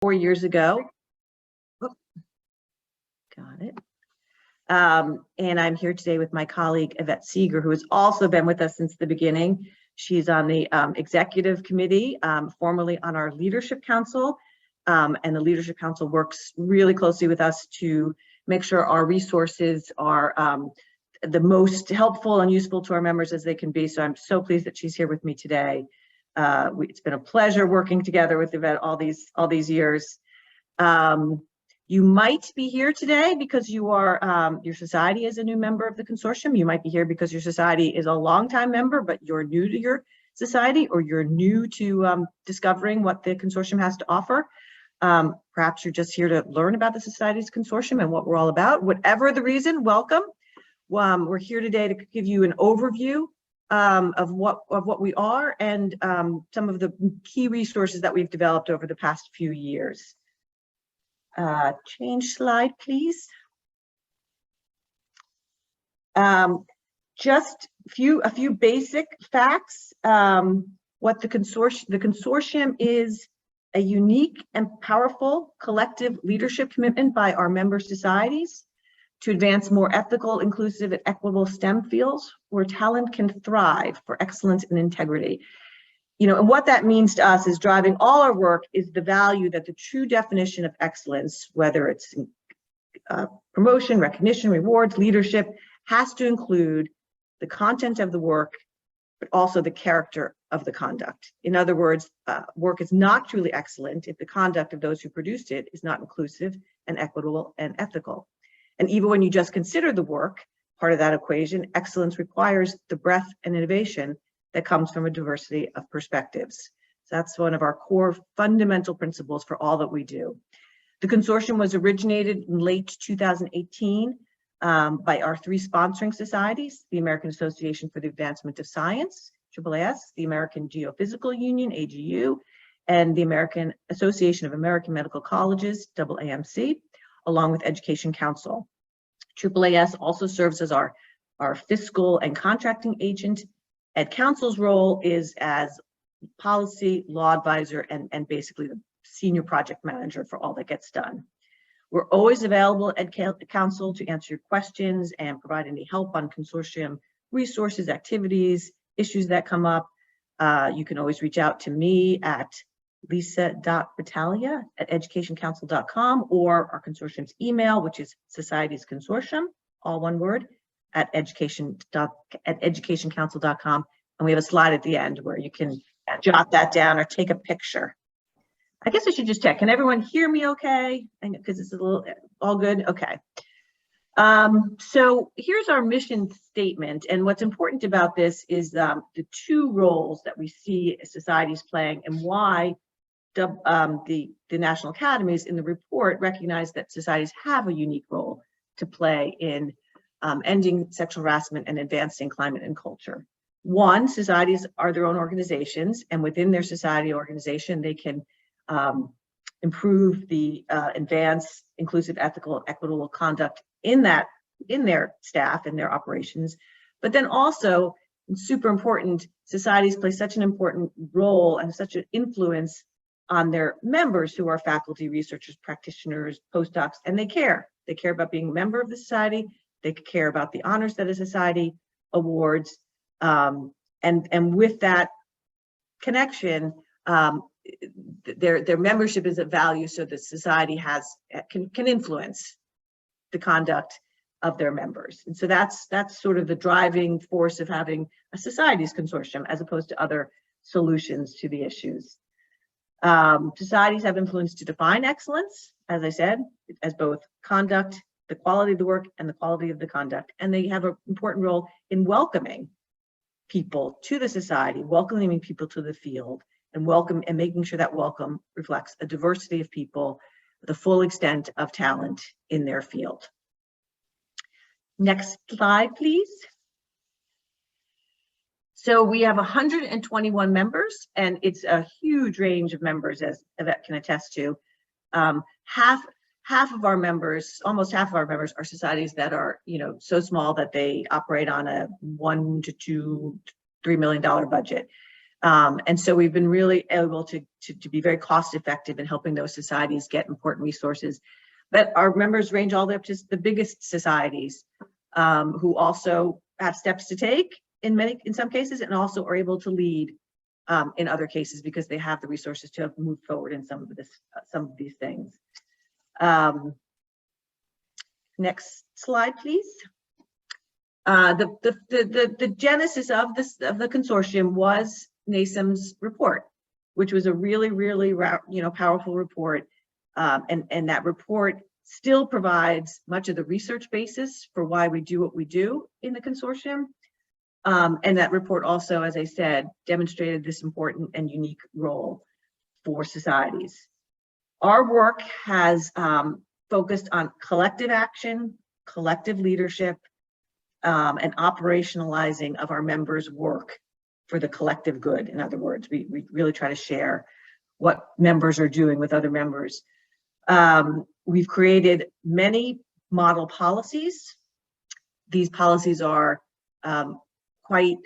4 years ago. Oh, got it. And I'm here today with my colleague, Yvette Seger, who has also been with us since the beginning. She's on the executive committee, formerly on our Leadership Council. And the Leadership Council works really closely with us to make sure our resources are the most helpful and useful to our members as they can be. So I'm so pleased that she's here with me today. It's been a pleasure working together with Yvette all these years. You might be here today because you are your society is a new member of the consortium. You might be here because your society is a longtime member, but you're new to your society, or you're new to discovering what the consortium has to offer. Perhaps you're just here to learn about the Societies Consortium and what we're all about. Whatever the reason, welcome. We're here today to give you an overview of what we are and some of the key resources that we've developed over the past few years. Change slide, please. Just a few basic facts. What the consortium is: a unique and powerful collective leadership commitment by our member societies to advance more ethical, inclusive, and equitable STEM fields where talent can thrive for excellence and integrity. And what that means to us is driving all our work is the value that the true definition of excellence, whether it's promotion, recognition, rewards, leadership, has to include the content of the work, but also the character of the conduct. In other words, work is not truly excellent if the conduct of those who produced it is not inclusive and equitable and ethical. And even when you just consider the work, part of that equation, excellence requires the breadth and innovation that comes from a diversity of perspectives. So that's one of our core fundamental principles for all that we do. The consortium was originated in late 2018 by our 3 sponsoring societies: the American Association for the Advancement of Science, AAAS, the American Geophysical Union, AGU, and the American Association of American Medical Colleges, AAMC, along with EducationCounsel. AAAS also serves as our fiscal and contracting agent. EdCounsel's role is as policy, law advisor, and basically the senior project manager for all that gets done. We're always available at EdCounsel to answer your questions and provide any help on consortium resources, activities, issues that come up. You can always reach out to me at lisa.battalia@educationcounsel.com, or our consortium's email, which is Societiesconsortium, all one word, at educationcounsel.com. And we have a slide at the end where you can jot that down or take a picture. I guess I should just check. Can everyone hear me okay? Because it's a little, all good? Okay. So here's our mission statement. And what's important about this is the 2 roles that we see societies playing, and why the national academies in the report recognize that societies have a unique role to play in ending sexual harassment and advancing climate and culture. 1, societies are their own organizations, and within their society organization, they can improve the advance inclusive, ethical, equitable conduct in their staff and their operations. But then also, super important, societies play such an important role and such an influence on their members, who are faculty, researchers, practitioners, postdocs, and they care. They care about being a member of the society. They care about the honors that a society awards. And with that connection, their membership is of value, so the society can influence the conduct of their members. And so that's sort of the driving force of having a societies consortium as opposed to other solutions to the issues. Societies have influence to define excellence, as I said, as both conduct, the quality of the work, and the quality of the conduct. And they have an important role in welcoming people to the society, welcoming people to the field, and making sure that welcome reflects a diversity of people, the full extent of talent in their field. Next slide, please. So we have 121 members, and it's a huge range of members, as Yvette can attest to. Half of our members, almost half of our members, are societies that are, so small that they operate on a $1 to $2, $3 million budget. And so we've been really able to be very cost effective in helping those societies get important resources. But our members range all the way up to the biggest societies, who also have steps to take in some cases, and also are able to lead in other cases because they have the resources to have moved forward in some of these things. Next slide, please. The genesis of the consortium was NASEM's report, which was a really powerful report, and that report still provides much of the research basis for why we do what we do in the consortium. And that report also, as I said, demonstrated this important and unique role for societies. Our work has focused on collective action, collective leadership, and operationalizing of our members' work for the collective good. In other words, we really try to share what members are doing with other members. We've created many model policies. These policies are quite,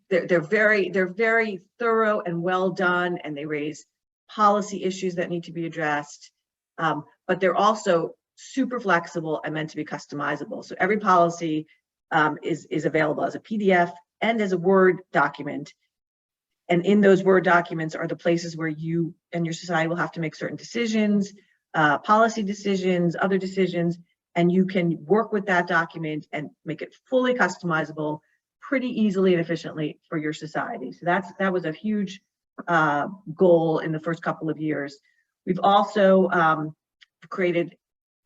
they're very thorough and well done, and they raise policy issues that need to be addressed. But they're also super flexible and meant to be customizable. So every policy is available as a PDF and as a Word document. And in those Word documents are the places where you and your society will have to make certain decisions, policy decisions, other decisions, and you can work with that document and make it fully customizable pretty easily and efficiently for your society. So that was a huge goal in the first couple of years. We've also created,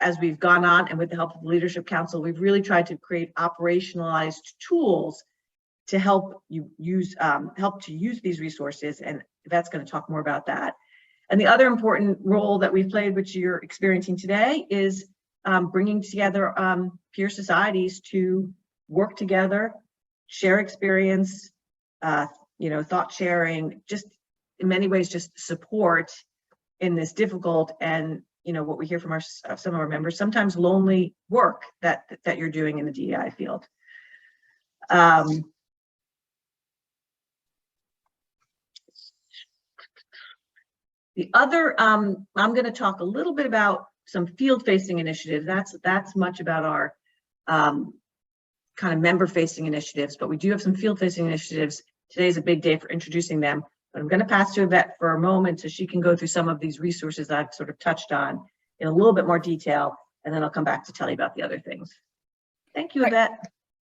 as we've gone on, and with the help of the Leadership Council, we've really tried to create operationalized tools to help you use these resources, and Yvette's going to talk more about that. And the other important role that we've played, which you're experiencing today, is bringing together peer societies to work together, share experience, thought sharing, just in many ways, just support in this difficult and what we hear from some of our members, sometimes lonely work that you're doing in the DEI field. The other, I'm going to talk a little bit about some field-facing initiatives. That's much about our kind of member-facing initiatives, but we do have some field-facing initiatives. Today's a big day for introducing them. But I'm going to pass to Yvette for a moment so she can go through some of these resources I've sort of touched on in a little bit more detail, and then I'll come back to tell you about the other things. Thank you, Yvette.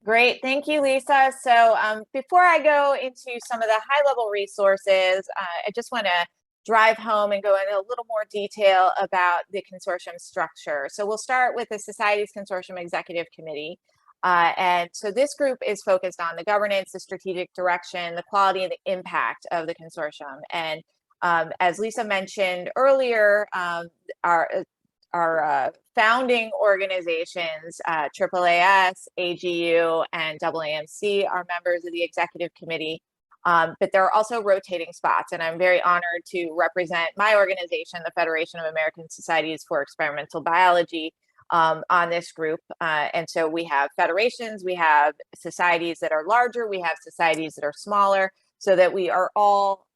Great, thank you, Lisa. So before I go into some of the high-level resources, I just want to drive home and go into a little more detail about the consortium structure. So we'll start with the Societies Consortium Executive Committee. And so this group is focused on the governance, the strategic direction, the quality and the impact of the consortium. And as Lisa mentioned earlier, our founding organizations, AAAS, AGU, and AAMC are members of the executive committee. But there are also rotating spots, and I'm very honored to represent my organization, the Federation of American Societies for Experimental Biology, on this group. And so we have federations, we have societies that are larger, we have societies that are smaller, so that we are all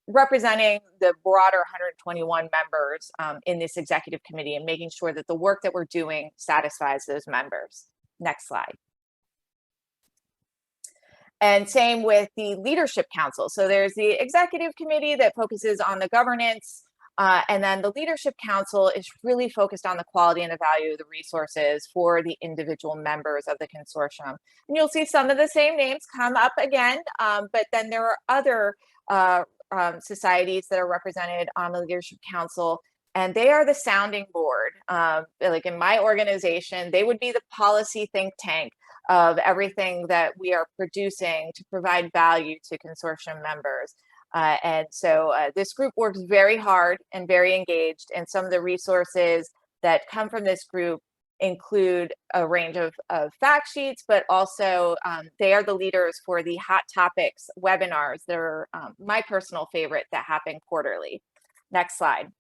representing the broader 121 members in this executive committee and making sure that the work that we're doing satisfies those members. Next slide. And same with the Leadership Council. So there's the executive committee that focuses on the governance, and then the Leadership Council is really focused on the quality and the value of the resources for the individual members of the consortium. And you'll see some of the same names come up again, but then there are other societies that are represented on the Leadership Council, and they are the sounding board. Like in my organization, they would be the policy think tank of everything that we are producing to provide value to consortium members. And so this group works very hard and very engaged, and some of the resources that come from this group include a range of fact sheets, but also they are the leaders for the Hot Topics webinars. They're my personal favorite that happen quarterly. Next slide.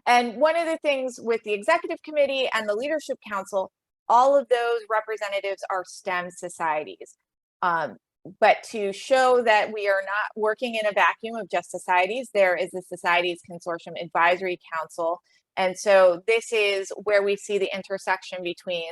And one of the things with the Executive Committee and the Leadership Council all of those representatives are STEM societies. But to show that we are not working in a vacuum of just societies, there is the Priorities-Consortium Advisory Council. And so this is where we see the intersection between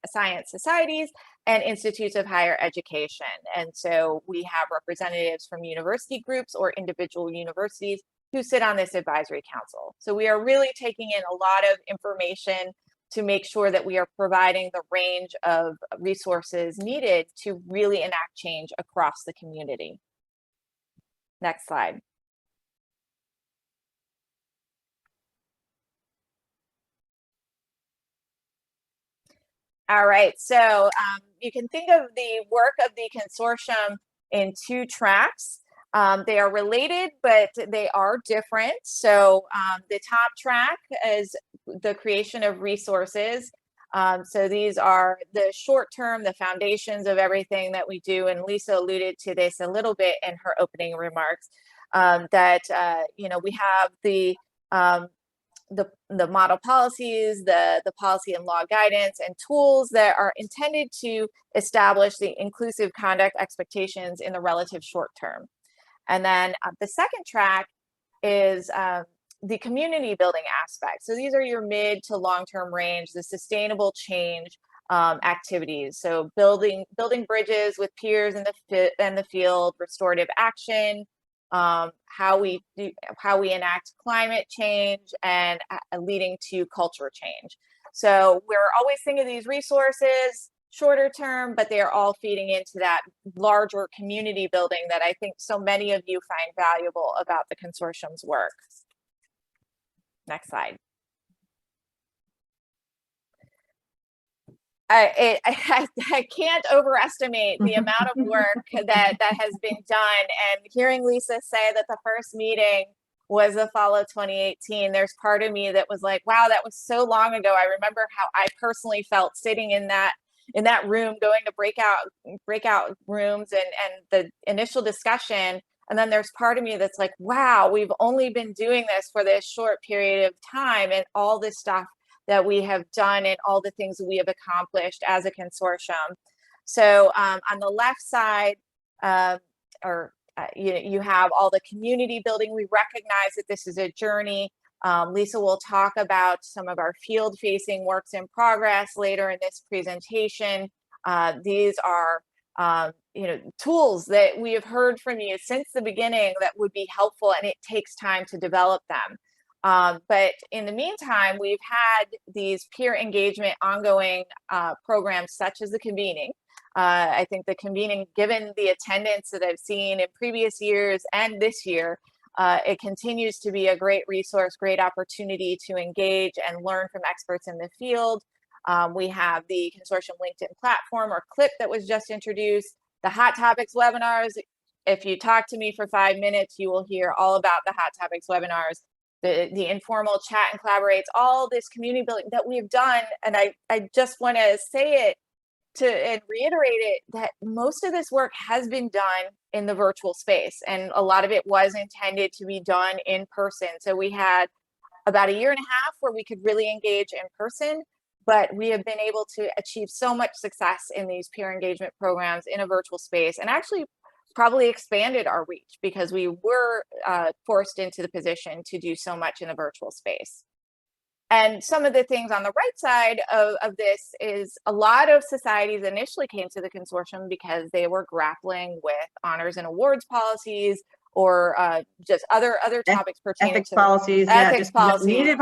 science societies and institutes of higher education. And so we have representatives from university groups or individual universities who sit on this advisory council. So we are really taking in a lot of information to make sure that we are providing the range of resources needed to really enact change across the community. Next slide. All right, so you can think of the work of the consortium in two tracks. They are related, but they are different. So the top track is the creation of resources. So these are the short term, the foundations of everything that we do. And Lisa alluded to this a little bit in her opening remarks, that we have the model policies, the policy and law guidance and tools that are intended to establish the inclusive conduct expectations in the relative short term. And then the second track is the community building aspect. So these are your mid to long-term range, the sustainable change activities. So building bridges with peers in the field, restorative action, how we enact climate change, and leading to culture change. So we're always thinking of these resources shorter term, but they are all feeding into that larger community building that I think so many of you find valuable about the consortium's work. Next slide. I can't overestimate the amount of work that has been done. And hearing Lisa say that the first meeting was the fall of 2018, there's part of me that was like, wow, that was so long ago. I remember how I personally felt sitting in that room, going to breakout rooms and the initial discussion. And then there's part of me that's like, wow, we've only been doing this for this short period of time, and all this stuff that we have done and all the things that we have accomplished as a consortium. So on the left side, you have all the community building. We recognize that this is a journey. Lisa will talk about some of our field-facing works in progress later in this presentation. These are tools that we have heard from you since the beginning that would be helpful, and it takes time to develop them. But in the meantime, we've had these peer engagement ongoing programs such as the Convening. I think the Convening, given the attendance that I've seen in previous years and this year, it continues to be a great resource, great opportunity to engage and learn from experts in the field. We have the Consortium LinkedIn platform, or CLIP, that was just introduced, the Hot Topics webinars. If you talk to me for 5 minutes, you will hear all about the Hot Topics webinars, the informal chat and collaborates, all this community building that we've done. And I just want to say it and reiterate it, that most of this work has been done in the virtual space, and a lot of it was intended to be done in person. So we had about 1.5 years where we could really engage in person, but we have been able to achieve so much success in these peer engagement programs in a virtual space, and actually probably expanded our reach because we were forced into the position to do so much in the virtual space. And some of the things on the right side of this is a lot of societies initially came to the consortium because they were grappling with honors and awards policies, or just other topics pertaining ethics to policies. Ethics policies. Needed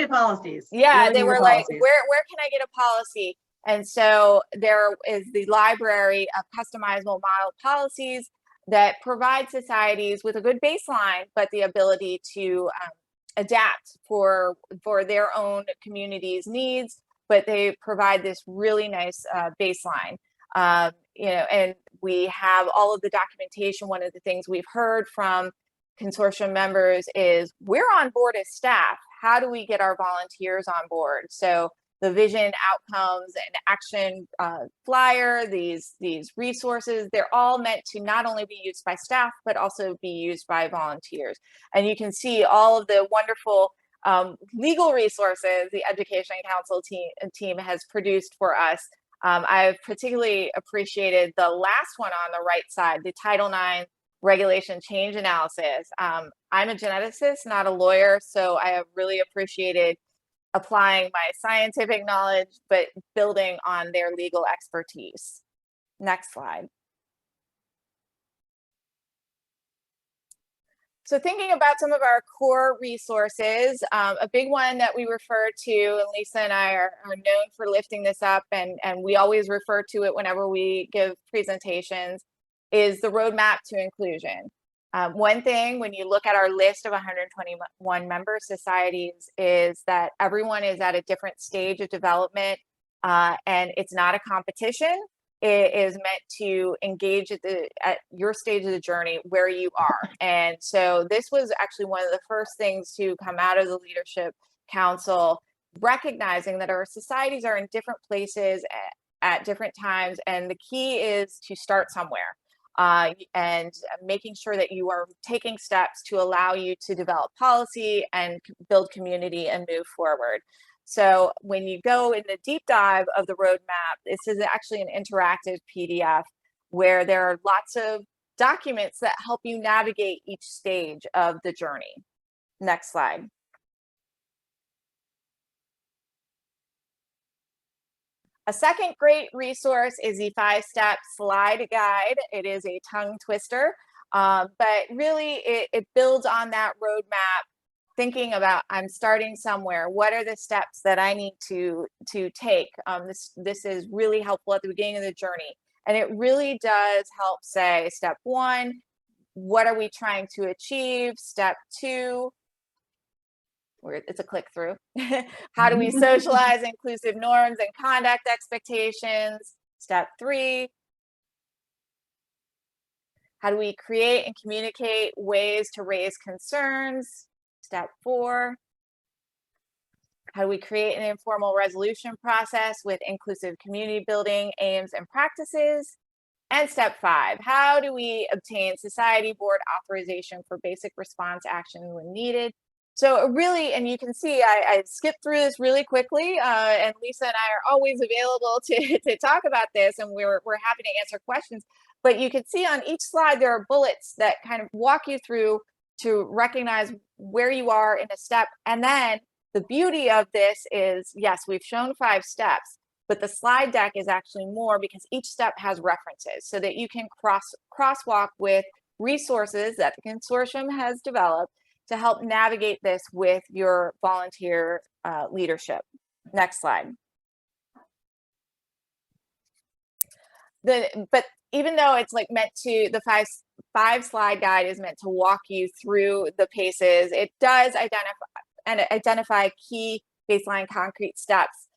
policies. Yeah, really they were policies. like, where can I get a policy? And so there is the library of customizable model policies that provide societies with a good baseline, but the ability to adapt for their own community's needs, but they provide this really nice baseline. And we have all of the documentation. One of the things we've heard from consortium members is, we're on board as staff. How do we get our volunteers on board? So the vision, outcomes, and action flyer, these resources, they're all meant to not only be used by staff, but also be used by volunteers. And you can see all of the wonderful legal resources the Education Council team has produced for us. I've particularly appreciated the last one on the right side, the Title IX regulation change analysis. I'm a geneticist, not a lawyer, so I have really appreciated applying my scientific knowledge, but building on their legal expertise. Next slide. So thinking about some of our core resources, a big one that we refer to, and Lisa and I are known for lifting this up, and we always refer to it whenever we give presentations, is the roadmap to inclusion. One thing, when you look at our list of 121 member societies, is that everyone is at a different stage of development, and it's not a competition. It is meant to engage at your stage of the journey where you are. And so this was actually one of the first things to come out of the Leadership Council, recognizing that our societies are in different places at different times, and the key is to start somewhere. And making sure that you are taking steps to allow you to develop policy and build community and move forward. So when you go in the deep dive of the roadmap, this is actually an interactive PDF where there are lots of documents that help you navigate each stage of the journey. Next slide. A second great resource is the 5-step slide guide. It is a tongue twister, but really it builds on that roadmap, thinking about, I'm starting somewhere. What are the steps that I need to take? This is really helpful at the beginning of the journey. And it really does help say, step 1, what are we trying to achieve? Step 2, it's a click through. How do we socialize inclusive norms and conduct expectations? Step 3, how do we create and communicate ways to raise concerns? Step 4, how do we create an informal resolution process with inclusive community building aims and practices? And step 5, how do we obtain society board authorization for basic response action when needed? So really, and you can see I skipped through this really quickly, and Lisa and I are always available to talk about this, and we're happy to answer questions. But you can see on each slide there are bullets that kind of walk you through to recognize where you are in a step. And then the beauty of this is, yes, we've shown 5 steps, but the slide deck is actually more, because each step has references so that you can crosswalk with resources that the consortium has developed to help navigate this with your volunteer leadership. Next slide. But even though it's like meant to, the five slide guide is meant to walk you through the paces, it does identify key baseline concrete steps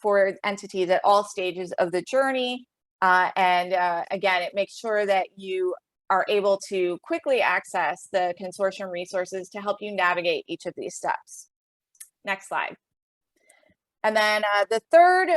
for entities at all stages of the journey. Again, it makes sure that you are able to quickly access the consortium resources to help you navigate each of these steps. Next slide. And then the third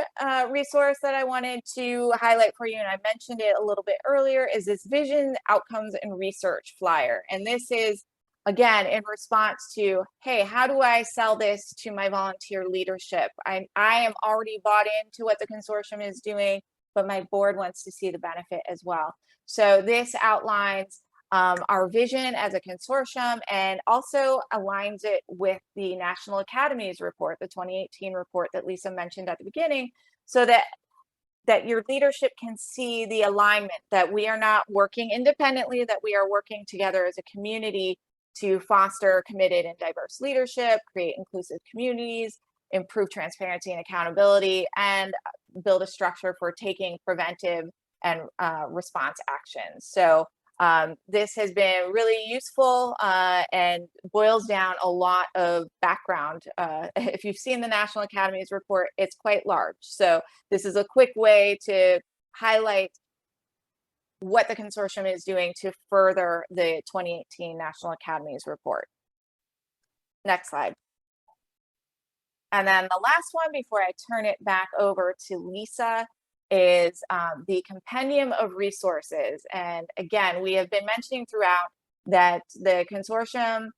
resource that I wanted to highlight for you, and I mentioned it a little bit earlier, is this Vision, Outcomes, and Research flyer. And this is, again, in response to, hey, how do I sell this to my volunteer leadership? I am already bought into what the consortium is doing, but my board wants to see the benefit as well. So this outlines our vision as a consortium, and also aligns it with the National Academies report, the 2018 report that Lisa mentioned at the beginning, so that your leadership can see the alignment, that we are not working independently, that we are working together as a community to foster committed and diverse leadership, create inclusive communities, improve transparency and accountability, and build a structure for taking preventive and response actions. So this has been really useful and boils down a lot of background. If you've seen the National Academies report, it's quite large. So this is a quick way to highlight what the consortium is doing to further the 2018 National Academies report. Next slide. And then the last one before I turn it back over to Lisa is the compendium of resources. And again, we have been mentioning throughout that the consortium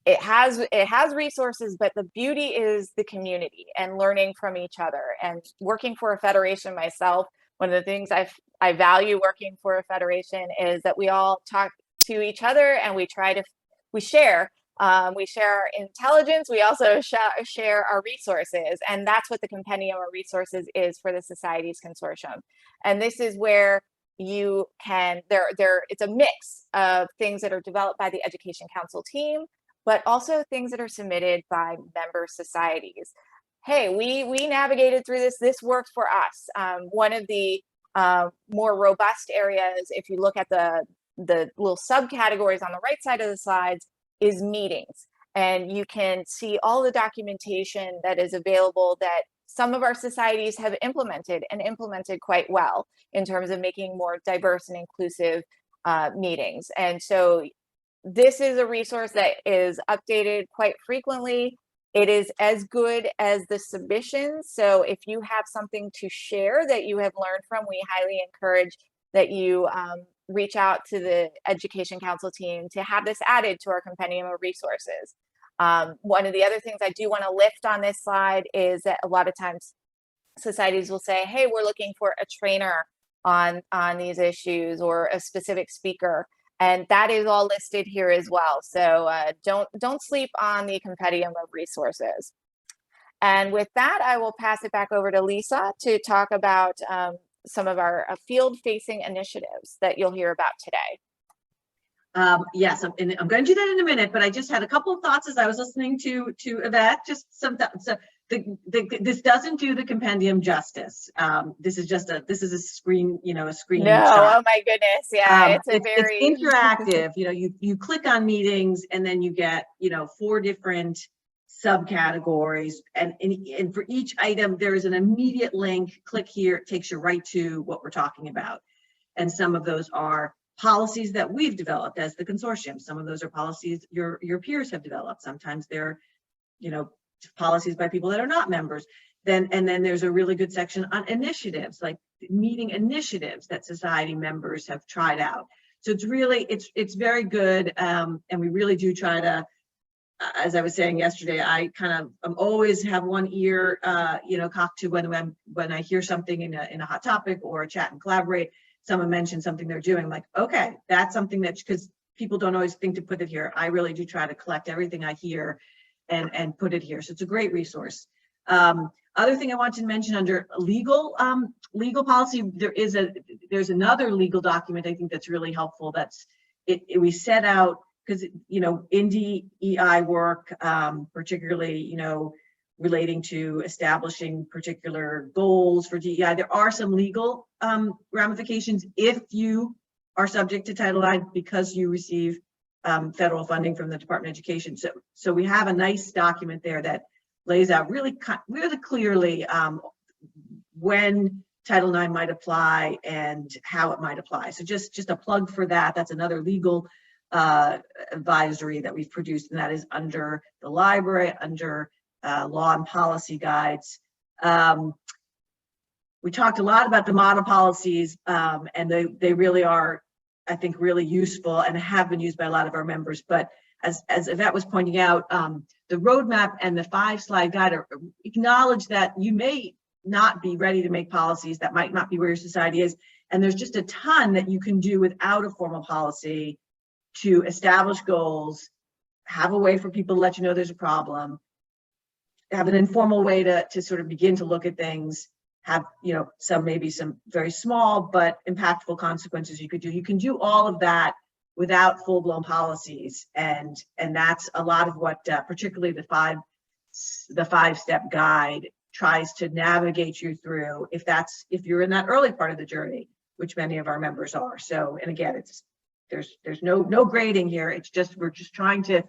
it has resources, but the beauty is the community and learning from each other. And working for a federation myself, one of the things I value working for a federation is that we all talk to each other and we share. We share our intelligence. We also share our resources, and that's what the compendium of resources is for the Societies Consortium. And this is where you can it's a mix of things that are developed by the Education Council team, but also things that are submitted by member societies. Hey, we navigated through this. This worked for us. One of the more robust areas, if you look at the little subcategories on the right side of the slides, is meetings. And you can see all the documentation that is available that some of our societies have implemented quite well in terms of making more diverse and inclusive meetings. And so this is a resource that is updated quite frequently. It is as good as the submissions. So if you have something to share that you have learned from, we highly encourage that you reach out to the Education Council team to have this added to our compendium of resources. One of the other things I do want to lift on this slide is that a lot of times societies will say, hey, we're looking for a trainer on these issues or a specific speaker. And that is all listed here as well. So don't sleep on the compendium of resources. And with that, I will pass it back over to Lisa to talk about some of our field-facing initiatives that you'll hear about today. Yes, and I'm going to do that in a minute, but I just had a couple of thoughts as I was listening to Yvette. Just some thoughts. So this doesn't do the compendium justice. This is a screen, a screen. No, shot. Oh my goodness, yeah, it's interactive. You click on meetings, and then you get 4 different subcategories, and for each item there is an immediate link. Click here, it takes you right to what we're talking about. And some of those are policies that we've developed as the consortium. Some of those are policies your peers have developed. Sometimes they're policies by people that are not members. And then there's a really good section on initiatives, like meeting initiatives that society members have tried out. So it's really it's very good, and we really do try to, as I was saying yesterday, I'm always have one ear cocked to when I hear something in a hot topic or a chat and collaborate. Someone mentioned something they're doing, like, okay, that's something that, because people don't always think to put it here. I really do try to collect everything I hear and put it here. So it's a great resource. Other thing I wanted to mention under legal policy, there's another legal document I think that's really helpful. We set out, because in DEI work, particularly relating to establishing particular goals for DEI, there are some legal ramifications if you are subject to Title IX because you receive federal funding from the Department of Education. So we have a nice document there that lays out really clearly when Title IX might apply and how it might apply. So just a plug for that. That's another legal advisory that we've produced, and that is under the library, under law and policy guides. We talked a lot about the model policies, and they really are, I think, really useful and have been used by a lot of our members. But as Yvette was pointing out, the roadmap and the 5-slide guide acknowledge that you may not be ready to make policies. That might not be where your society is. And there's just a ton that you can do without a formal policy to establish goals, have a way for people to let you know there's a problem, have an informal way to sort of begin to look at things, have maybe some very small but impactful consequences you could do. You can do all of that without full-blown policies, and that's a lot of what particularly the 5-step guide tries to navigate you through if you're in that early part of the journey, which many of our members are. So, and again, there's no grading here. It's just we're just trying to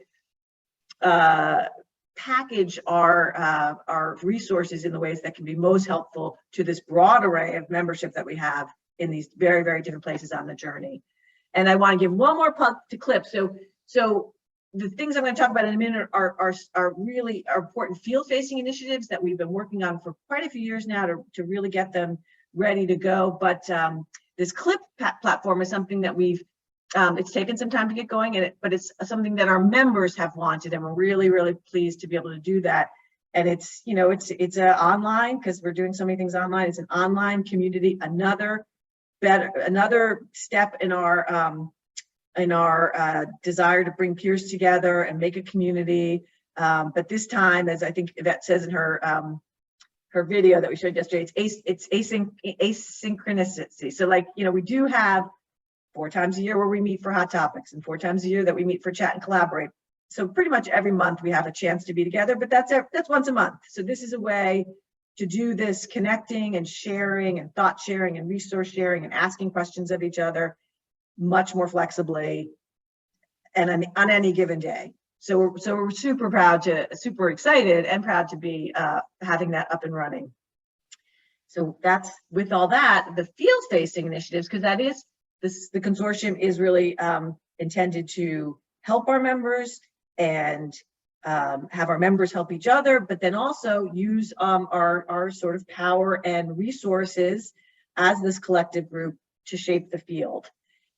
package our resources in the ways that can be most helpful to this broad array of membership that we have in these very, very different places on the journey. And I want to give one more plug to CLIP. So the things I'm going to talk about in a minute are really important field-facing initiatives that we've been working on for quite a few years now to really get them ready to go. But this CLIP platform is something that we've It's taken some time to get going, but it's something that our members have wanted, and we're really, really pleased to be able to do that. And it's, you know, it's a online, because we're doing so many things online. It's an online community, another step in our desire to bring peers together and make a community. But this time, as I think Yvette says in her video that we showed yesterday, it's asynchronicity. So, like, you know, we do have 4 times a year where we meet for hot topics, and 4 times a year that we meet for chat and collaborate. So pretty much every month we have a chance to be together, but that's once a month. So this is a way to do this connecting and sharing and thought sharing and resource sharing and asking questions of each other much more flexibly and on any given day. So we're super excited and proud to be having that up and running. So that's, with all that, the field facing initiatives, because that is the consortium is really intended to help our members and have our members help each other, but then also use our sort of power and resources as this collective group to shape the field.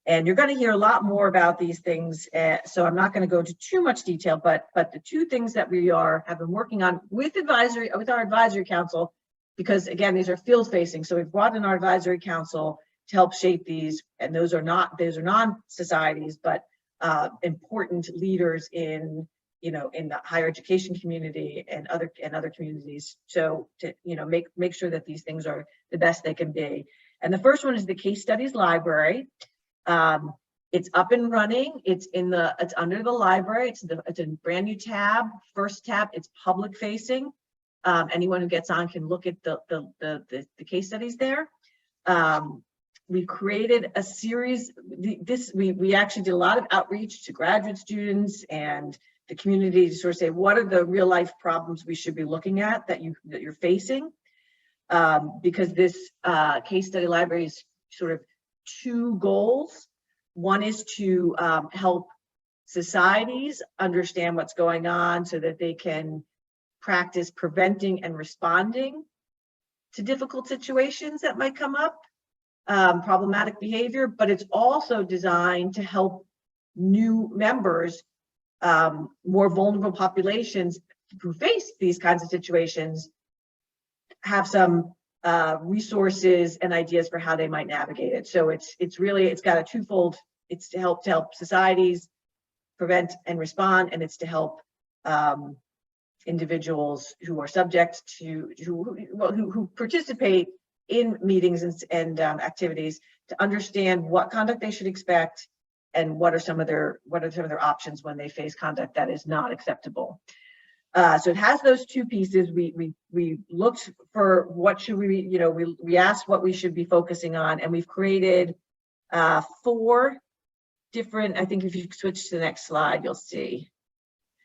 And you're going to hear a lot more about these things, so I'm not going to go into too much detail, but the 2 things that we have been working on with our advisory council, because again, these are field facing, so we've brought in our advisory council to help shape these, and those are non-societies, but important leaders in the higher education community and other communities. So to make sure that these things are the best they can be. And the first one is the case studies library. It's up and running. It's under the library. It's a brand new tab. First tab. It's public facing. Anyone who gets on can look at the case studies there. We created a series. We actually did a lot of outreach to graduate students and the community to sort of say, what are the real life problems we should be looking at that you're facing? Because this case study library is sort of 2 goals. One is to help societies understand what's going on so that they can practice preventing and responding to difficult situations that might come up. Problematic behavior, but it's also designed to help new members, more vulnerable populations who face these kinds of situations, have some resources and ideas for how they might navigate it. So it's got a twofold. It's to help societies prevent and respond, and it's to help individuals who are subject to who participate in meetings and activities to understand what conduct they should expect and what are some of their options when they face conduct that is not acceptable. So it has those 2 pieces. We looked for what should we asked what we should be focusing on, and we've created 4 different. I think if you switch to the next slide, you'll see.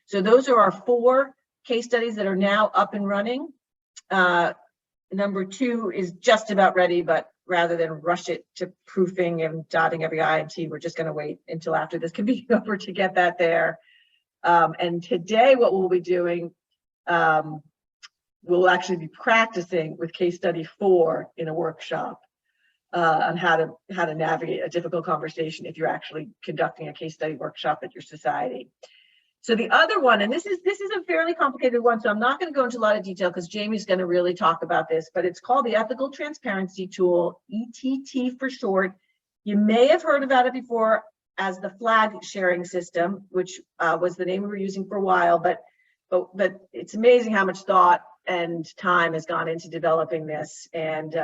So those are our 4 case studies that are now up and running. Number 2 is just about ready, but rather than rush it to proofing and dotting every I and T, we're just going to wait until after this can be over to get that there. And today, what we'll be doing, we'll actually be practicing with case study 4 in a workshop on how to navigate a difficult conversation if you're actually conducting a case study workshop at your society. So the other one, and this is a fairly complicated one, so I'm not going to go into a lot of detail because Jamie's going to really talk about this, but it's called the Ethical Transparency Tool, ETT for short. You may have heard about it before as the flag sharing system, which was the name we were using for a while, but it's amazing how much thought and time has gone into developing this. And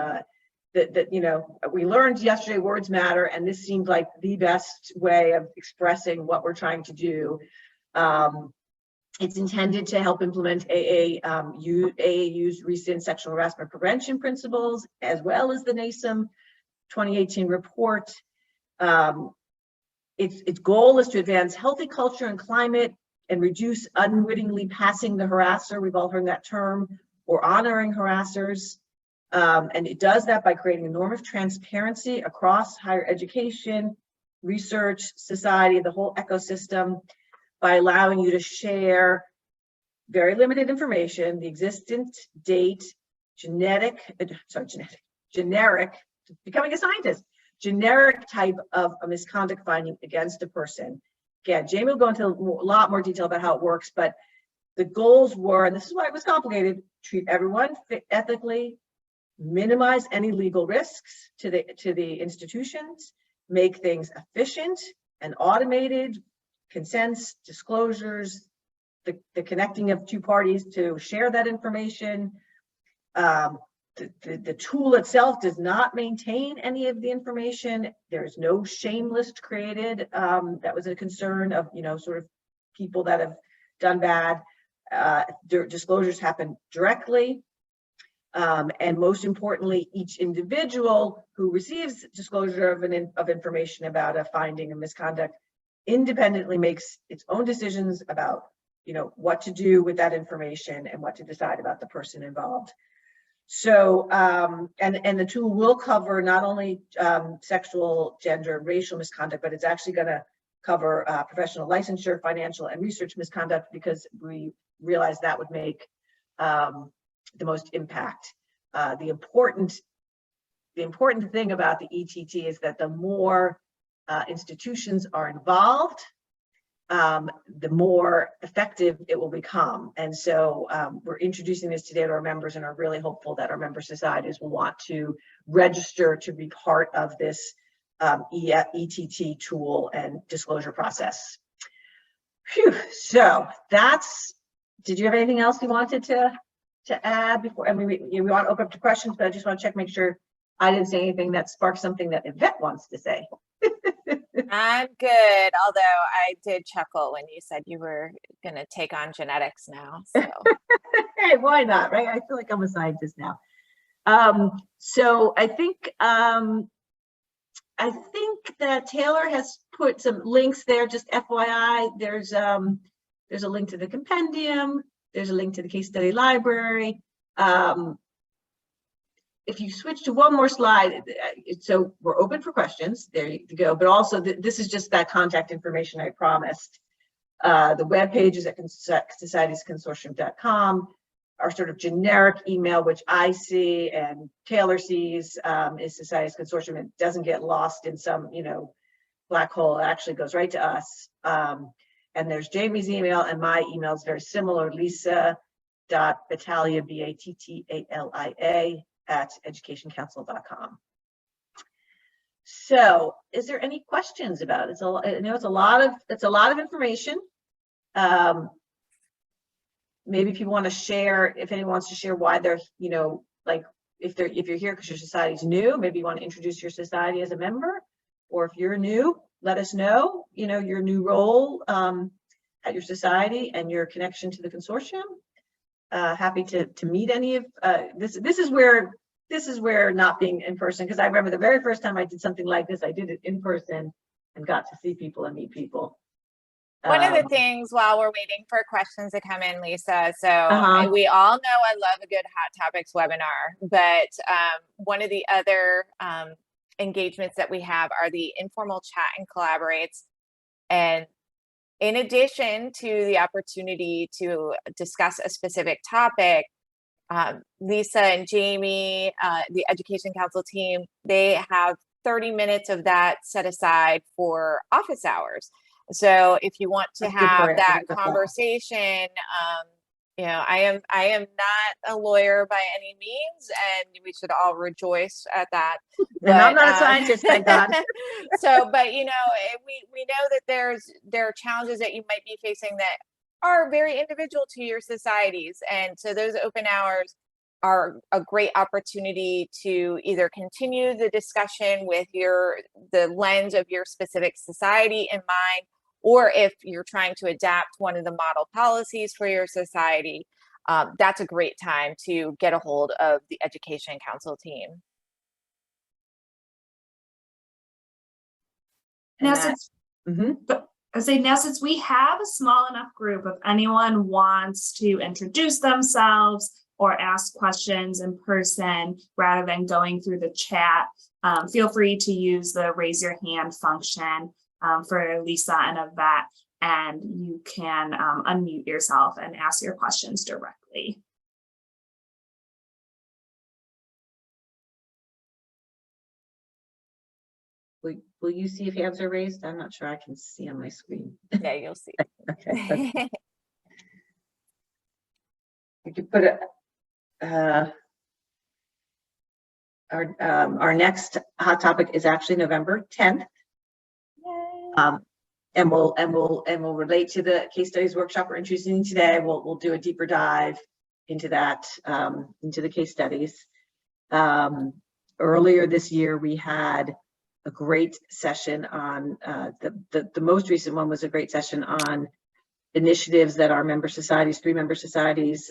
we learned yesterday words matter, and this seemed like the best way of expressing what we're trying to do. It's intended to help implement AAU's recent sexual harassment prevention principles, as well as the NASM 2018 report. Its goal is to advance healthy culture and climate and reduce unwittingly passing the harasser. We've all heard that term, or honoring harassers. And it does that by creating a norm of transparency across higher education, research, society, the whole ecosystem, by allowing you to share very limited information, the existent date, generic, becoming a scientist, generic type of a misconduct finding against a person. Again, Jamie will go into a lot more detail about how it works, but the goals were, and this is why it was complicated, treat everyone ethically, minimize any legal risks to the institutions, make things efficient and automated, consents, disclosures, the connecting of two parties to share that information. The tool itself does not maintain any of the information. There's no shame list created. That was a concern of, sort of people that have done bad. Disclosures happen directly. And most importantly, each individual who receives disclosure of information about a finding of misconduct independently makes its own decisions about, what to do with that information and what to decide about the person involved. So, and the tool will cover not only sexual, gender, racial misconduct, but it's actually going to cover professional licensure, financial, and research misconduct, because we realized that would make the most impact. The important thing about the ETT is that the more institutions are involved, the more effective it will become. And so we're introducing this today to our members and are really hopeful that our member societies will want to register to be part of this ETT tool and disclosure process. Phew. So did you have anything else you wanted to add before? And we want to open up to questions, but I just want to make sure I didn't say anything that sparked something that Yvette wants to say. I'm good, although I did chuckle when you said you were going to take on genetics now. So. Hey, why not, right? I feel like I'm a scientist now. So I think that Taylor has put some links there. Just FYI, there's a link to the compendium. There's a link to the case study library. If you switch to one more slide, so we're open for questions. There you go. But also, this is just that contact information I promised. The web page is at societiesconsortium.com. Our sort of generic email, which I see and Taylor sees, is Societies Consortium. It doesn't get lost in some, black hole. It actually goes right to us. And there's Jamie's email, and my email is very similar, lisa.battalia, Battalia, at EducationCounsel.com. So, is there any questions about it? I know it's a lot of information. Maybe people want to share, if anyone wants to share why they're, like if you're here because your society's new, maybe you want to introduce your society as a member, or if you're new, let us know, your new role at your society and your connection to the consortium. Happy to meet any of this. This is where not being in person, because I remember the very first time I did something like this, I did it in person and got to see people and meet people. One of the things while we're waiting for questions to come in, Lisa, so we all know I love a good Hot Topics webinar, but one of the other engagements that we have are the informal chat and collaborates. And in addition to the opportunity to discuss a specific topic, Lisa and Jamie, the Education Council team, they have 30 minutes of that set aside for office hours. So if you want to have that conversation, I am not a lawyer by any means, and we should all rejoice at that. And I'm not a scientist, thank God. So, but we know that there are challenges that you might be facing that are very individual to your societies, and so those open hours are a great opportunity to either continue the discussion with the lens of your specific society in mind, or if you're trying to adapt one of the model policies for your society, that's a great time to get a hold of the Education Council team. Now, since we have a small enough group, if anyone wants to introduce themselves or ask questions in person rather than going through the chat, feel free to use the raise your hand function for Lisa and Yvette, and you can unmute yourself and ask your questions directly. Will you see if hands are raised? I'm not sure I can see on my screen. Yeah, you'll see. Okay. You could put our next hot topic is actually November 10th. And we'll relate to the case studies workshop we're introducing today. We'll do a deeper dive into that, into the case studies. Earlier this year, we had a great session on the most recent one was a great session on initiatives that our member societies, 3 member societies,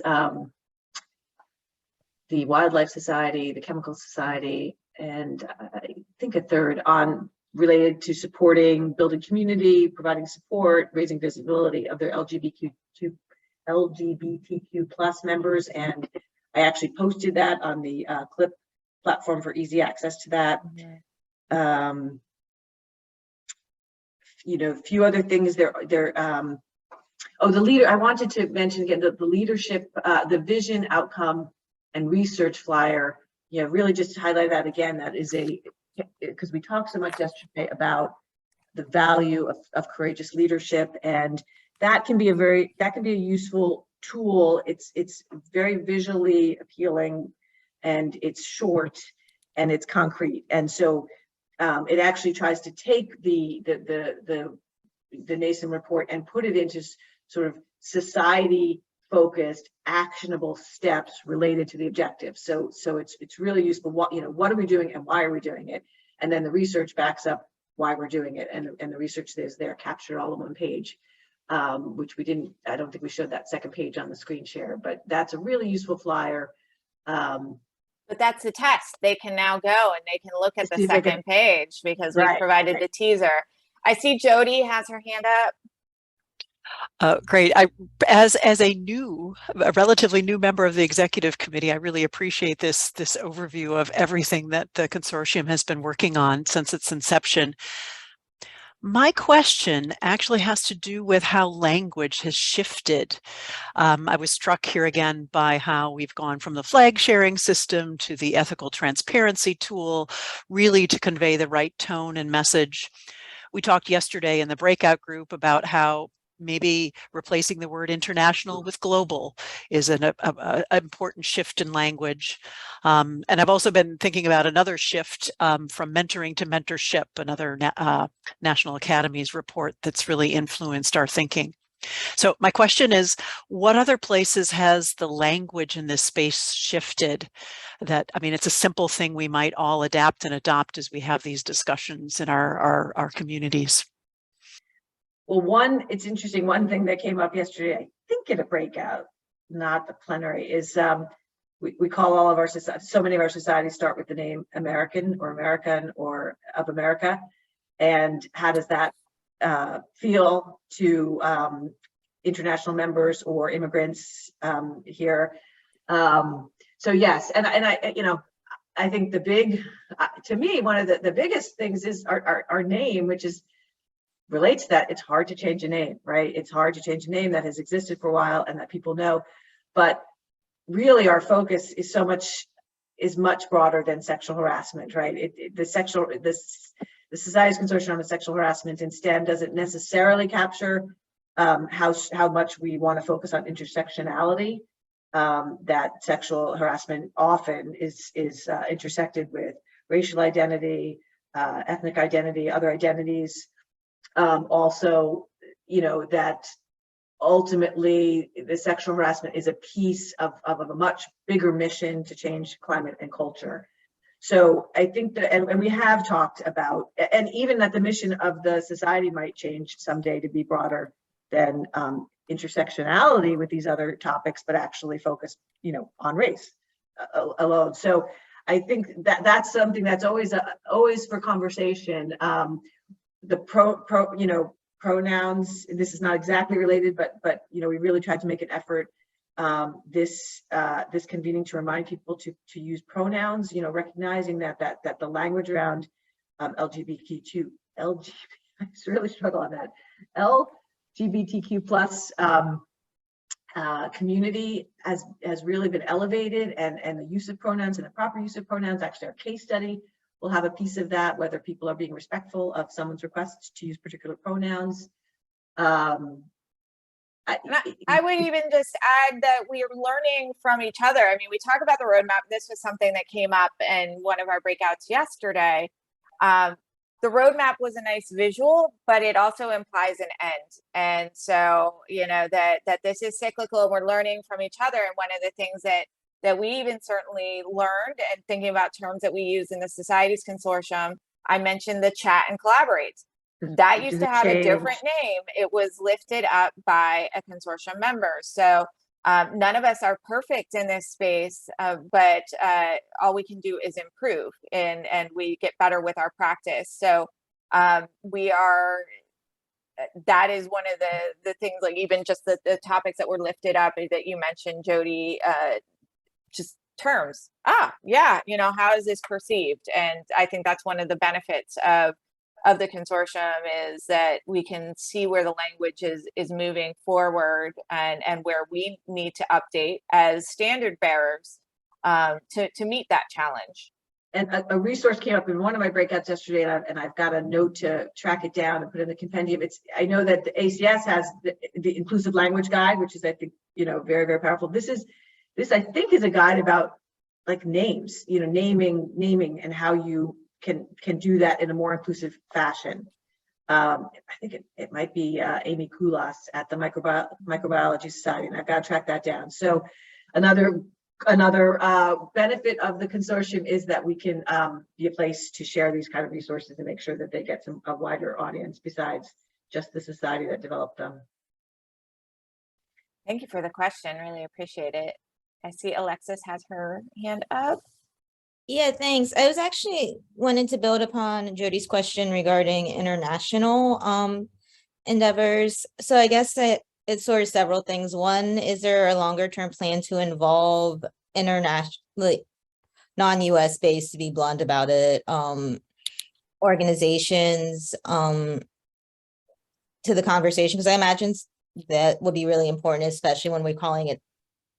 the Wildlife Society, the Chemical Society, and I think a third on related to supporting, building community, providing support, raising visibility of their LGBTQ plus members. And I actually posted that on the CLIP platform for easy access to that. You know, a few other things there. Oh, the leader, I wanted to mention again, the leadership, the vision, outcome, and research flyer. You know, really just to highlight that again, that is because we talked so much yesterday about the value of courageous leadership, and that can be a useful tool. It's very visually appealing, and it's short, and it's concrete, and so it actually tries to take the NASEM report and put it into sort of society-focused, actionable steps related to the objectives. So it's really useful. What are we doing and why are we doing it? And then the research backs up why we're doing it, and the research is there captured all in one page, which we didn't. I don't think we showed that second page on the screen share, but that's a really useful flyer. But that's a test. They can now go and they can look at the second page because we provided the teaser. I see Jody has her hand up. Great. As a relatively new member of the executive committee, I really appreciate this overview of everything that the consortium has been working on since its inception. My question actually has to do with how language has shifted. I was struck here again by how we've gone from the flag sharing system to the ethical transparency tool, really to convey the right tone and message. We talked yesterday in the breakout group about how maybe replacing the word international with global is an important shift in language. And I've also been thinking about another shift from mentoring to mentorship, another National Academies report that's really influenced our thinking. So my question is, what other places has the language in this space shifted? That, I mean, it's a simple thing we might all adapt and adopt as we have these discussions in our communities. Well, it's interesting. One thing that came up yesterday, I think in a breakout, not the plenary, is we call all of our societies, so many of our societies start with the name American or American or of America. And how does that feel to international members or immigrants here? So yes, and I think the big, to me, one of the biggest things is our name, which is relates to that. It's hard to change a name, right? It's hard to change a name that has existed for a while and that people know, but really our focus is much broader than sexual harassment, right? The Society's Consortium on Sexual Harassment in STEM doesn't necessarily capture how much we want to focus on intersectionality, that sexual harassment often is intersected with racial identity, ethnic identity, other identities. Also, that ultimately the sexual harassment is a piece of a much bigger mission to change climate and culture. So I think that, and we have talked about, and even that the mission of the society might change someday to be broader than intersectionality with these other topics, but actually focus, on race alone. So I think that that's something that's always for conversation. The pronouns, this is not exactly related, but we really tried to make an effort this convening to remind people to use pronouns, recognizing that the language around LGBTQ, I really struggle on that, LGBTQ plus community has really been elevated, and the use of pronouns and the proper use of pronouns. Actually, our case study will have a piece of that, whether people are being respectful of someone's request to use particular pronouns. I would even just add that we are learning from each other. I mean, we talk about the roadmap. This was something that came up in one of our breakouts yesterday. The roadmap was a nice visual, but it also implies an end. And so, you know, that this is cyclical and we're learning from each other. And one of the things that we even certainly learned, and thinking about terms that we use in the Societies Consortium, I mentioned the chat and collaborate. That used to have a different name. It was lifted up by a consortium member. So none of us are perfect in this space, but all we can do is improve, and we get better with our practice. So we are, that is one of the things, like even just the topics that were lifted up that you mentioned, Jody, just terms. Yeah, you know, how is this perceived? And I think that's one of the benefits of the consortium, is that we can see where the language is moving forward, and where we need to update as standard bearers to meet that challenge. And a resource came up in one of my breakouts yesterday, and I've got a note to track it down and put in the compendium. I know that the ACS has the inclusive language guide, which is, I think, you know, very, very powerful. This I think is a guide about like names, you know, naming and how you can do that in a more inclusive fashion. I think it might be Amy Koulas at the Microbiology Society, and I've got to track that down. So another benefit of the consortium is that we can be a place to share these kind of resources and make sure that they get a wider audience besides just the society that developed them. Thank you for the question. Really appreciate it. I see Alexis has her hand up. Yeah, thanks. I was actually wanting to build upon Jody's question regarding international endeavors. So I guess it's sort of several things. One, is there a longer term plan to involve internationally, non-US based, to be blunt about it, organizations to the conversation? Because I imagine that would be really important, especially when we're calling it,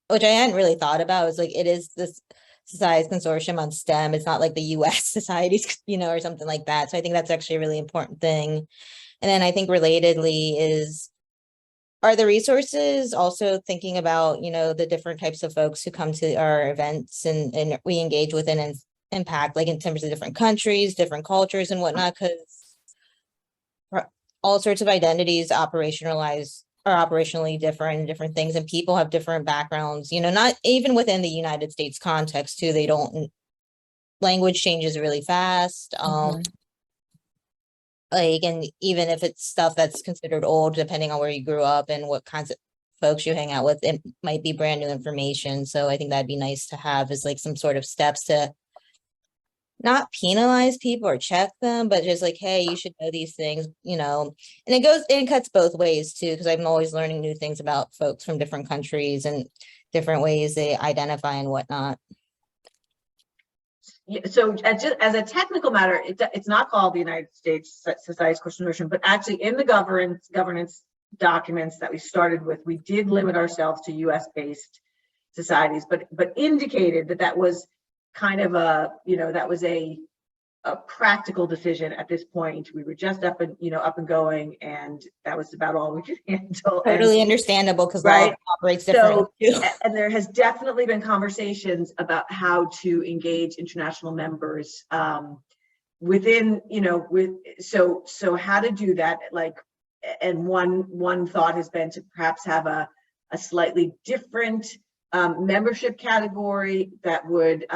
which I hadn't really thought about, is like, it is this Societies Consortium on STEM. It's not like the US societies, you know, or something like that. So I think that's actually a really important thing. And then I think relatedly are the resources also thinking about, you know, the different types of folks who come to our events and we engage with and impact, like in terms of different countries, different cultures and whatnot, because all sorts of identities are operationally different things, and people have different backgrounds, you know, not even within the United States context too. Language changes really fast. Like, and even if it's stuff that's considered old, depending on where you grew up and what kinds of folks you hang out with, it might be brand new information. So I think that'd be nice to have, is like some sort of steps to not penalize people or check them, but just like, hey, you should know these things, you know. And it cuts both ways too, because I'm always learning new things about folks from different countries and different ways they identify and whatnot. Yeah, so as a technical matter, it's not called the United States Societies Consortium, but actually in the governance documents that we started with, we did limit ourselves to US-based societies, but indicated that was kind of a, you know, that was a practical decision at this point. We were just up and going, and that was about all we could handle. Totally understandable, because right, law operates differently too. And there has definitely been conversations about how to engage international members within, you know, so how to do that. Like, and one thought has been to perhaps have a slightly different membership category that would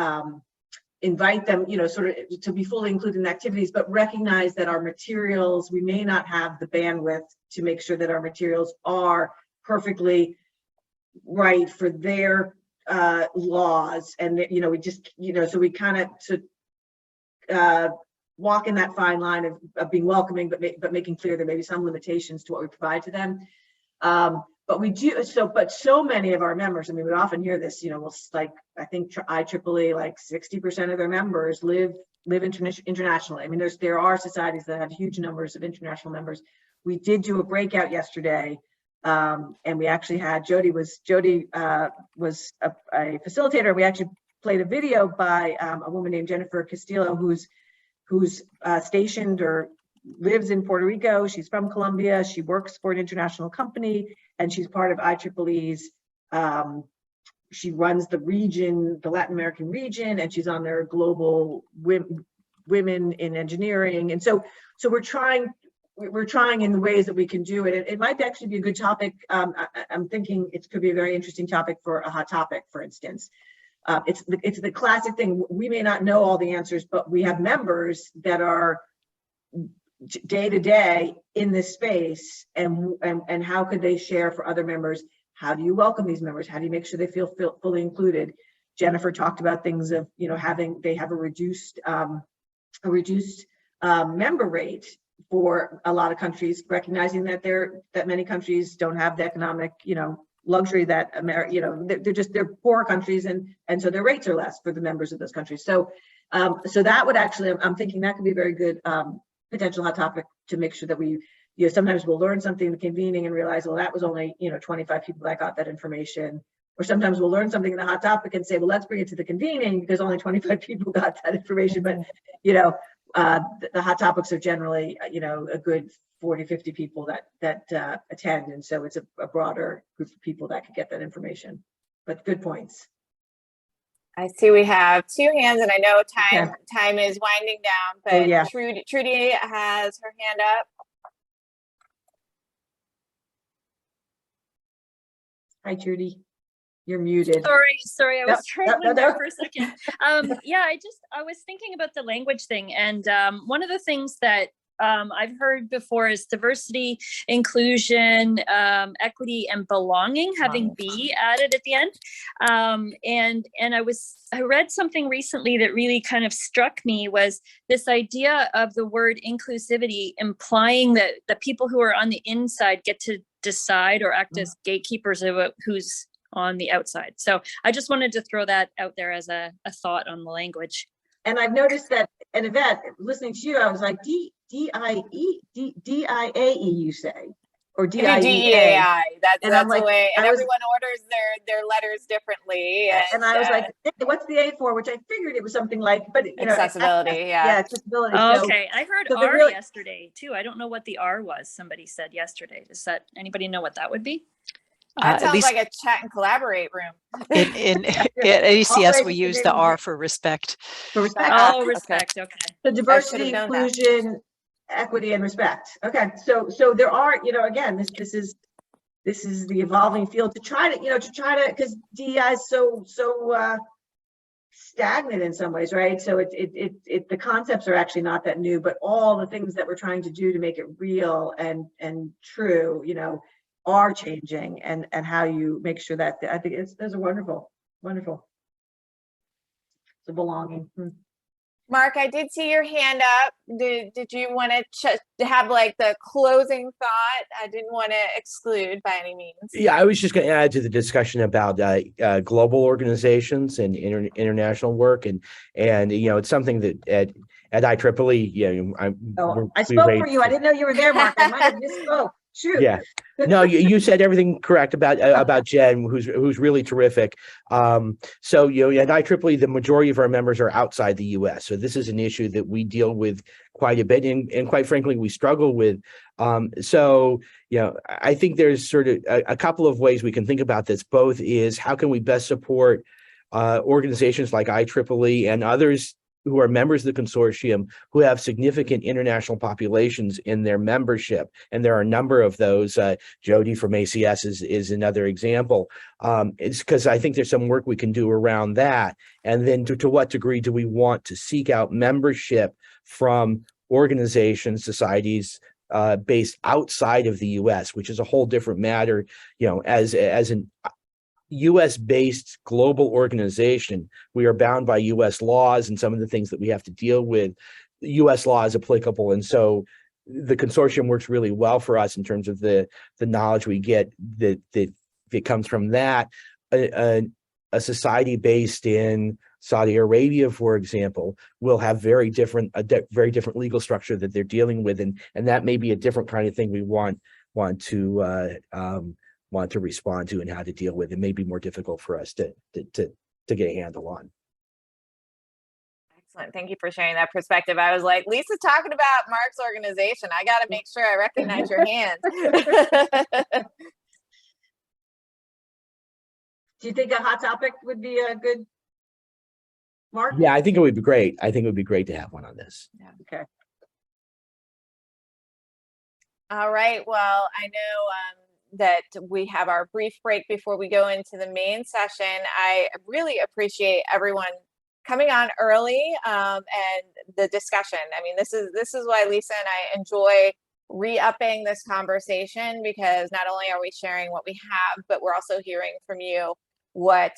invite them, you know, sort of to be fully included in activities, but recognize that our materials, we may not have the bandwidth to make sure that our materials are perfectly right for their laws. And, you know, we just, you know, so we kind of walk in that fine line of being welcoming, but making clear there may be some limitations to what we provide to them. But we do, but so many of our members, I mean, we often hear this, you know, well, like, I think IEEE, like 60% of their members live internationally. I mean, there are societies that have huge numbers of international members. We did do a breakout yesterday, and we actually had Jody was a facilitator. We actually played a video by a woman named Jennifer Castillo, who's who's stationed or lives in Puerto Rico. She's from Colombia. She works for an international company, and she's part of IEEE's. She runs the region, the Latin American region, and she's on their global women in engineering. And so we're trying in the ways that we can do it. It might actually be a good topic. I'm thinking it could be a very interesting topic for a hot topic, for instance. It's the classic thing. We may not know all the answers, but we have members that are day to day in this space, and how could they share for other members? How do you welcome these members? How do you make sure they feel fully included? Jennifer talked about things of, you know, they have a reduced member rate for a lot of countries, recognizing that many countries don't have the economic, you know, luxury that they're poor countries, and so their rates are less for the members of those countries. So that would actually, I'm thinking that could be a very good potential hot topic to make sure that we, you know, sometimes we'll learn something in the convening and realize, well, that was only, you know, 25 people that got that information. Or sometimes we'll learn something in the hot topic and say, well, let's bring it to the convening because only 25 people got that information. But, you know, the hot topics are generally, you know, a good 40, 50 people that attend. And so it's a broader group of people that could get that information. But good points. I see we have 2 hands, and I know time is winding down, but Oh, yeah. Trudy has her hand up. Hi, Trudy. You're muted. Sorry, I was struggling there for a second. Yeah, I was thinking about the language thing, and one of the things that I've heard before is diversity, inclusion, equity, and belonging, having B added at the end. And I read something recently that really kind of struck me, was this idea of the word inclusivity implying that the people who are on the inside get to decide or act as gatekeepers of who's on the outside. So I just wanted to throw that out there as a thought on the language. And I've noticed that, and Yvette, listening to you, I was like, D-I-A-E, you say, or D-I-E-A. That's the way, and everyone orders their letters differently. And I was like, hey, what's the A for? Which I figured it was something like, but you know, accessibility, yeah. Accessibility. Okay, I heard R yesterday too. I don't know what the R was. Somebody said yesterday. Does anybody know what that would be? That sounds like a chat and collaborate room. At ECS, we use the R for respect. For respect. Oh, respect. Okay. So diversity, inclusion, equity, and respect. Okay. So there are, you know, again, this is the evolving field to try to, because DEI is so stagnant in some ways, right? So the concepts are actually not that new, but all the things that we're trying to do to make it real and true, you know, are changing, and how you make sure that, I think those are wonderful. The belonging. Mark, I did see your hand up. Did you want to have like the closing thought? I didn't want to exclude by any means. Yeah, I was just going to add to the discussion about global organizations and international work, and you know, it's something that at IEEE, you know, I spoke for you. I didn't know you were there, Mark. I might have misspoke. Shoot. Yeah, no, you said everything correct about Jen, who's really terrific. So, you know, at IEEE, the majority of our members are outside the U.S. So this is an issue that we deal with quite a bit, and quite frankly, we struggle with. So, you know, I think there's sort of a couple of ways we can think about this. Both is, how can we best support organizations like IEEE and others who are members of the consortium who have significant international populations in their membership. And there are a number of those. Jody from ACS is another example. It's because I think there's some work we can do around that. And then to what degree do we want to seek out membership from organizations, societies, based outside of the US, which is a whole different matter, you know, as an US-based global organization, we are bound by US laws and some of the things that we have to deal with. US law is applicable, and so the consortium works really well for us in terms of the knowledge we get that comes from that. A society based in Saudi Arabia, for example, will have very different legal structure that they're dealing with, and that may be a different kind of thing we want to respond to and how to deal with. It may be more difficult for us to get a handle on. Excellent. Thank you for sharing that perspective. I was like, Lisa's talking about Mark's organization. I got to make sure I recognize your hand. Do you think a hot topic would be a good, Mark? Yeah, I think it would be great. I think it would be great to have one on this. Yeah. Okay. All right. Well, I know that we have our brief break before we go into the main session. I really appreciate everyone coming on early and the discussion. I mean, this is why Lisa and I enjoy re-upping this conversation, because not only are we sharing what we have, but we're also hearing from you what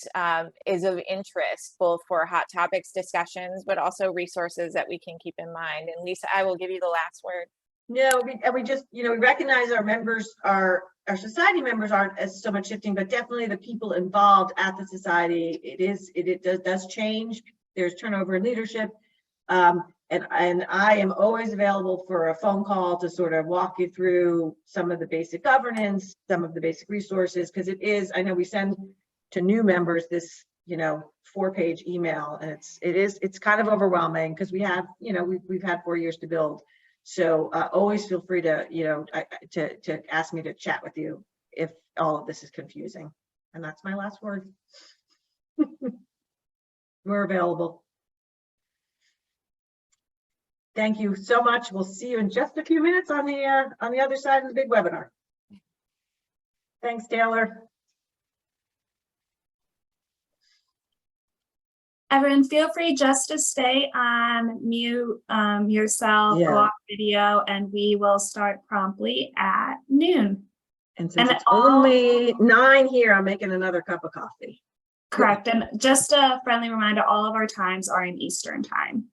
is of interest, both for hot topics discussions, but also resources that we can keep in mind. And Lisa, I will give you the last word. No, we just, we recognize our members, our society members aren't as so much shifting, but definitely the people involved at the society, it does change. There's turnover in leadership. And I am always available for a phone call to sort of walk you through some of the basic governance, some of the basic resources, because it is, I know we send to new members this, 4-page email, and it's kind of overwhelming because we have, we've had 4 years to build. So always feel free to, to ask me to chat with you if all of this is confusing. And that's my last word. We're available. Thank you so much. We'll see you in just a few minutes on the other side of the big webinar. Thanks, Taylor. Everyone, feel free just to stay on mute yourself, Yeah. go off video, and we will start promptly at noon. And since And it's only 9 here, I'm making another cup of coffee. Correct. And just a friendly reminder, all of our times are in Eastern time.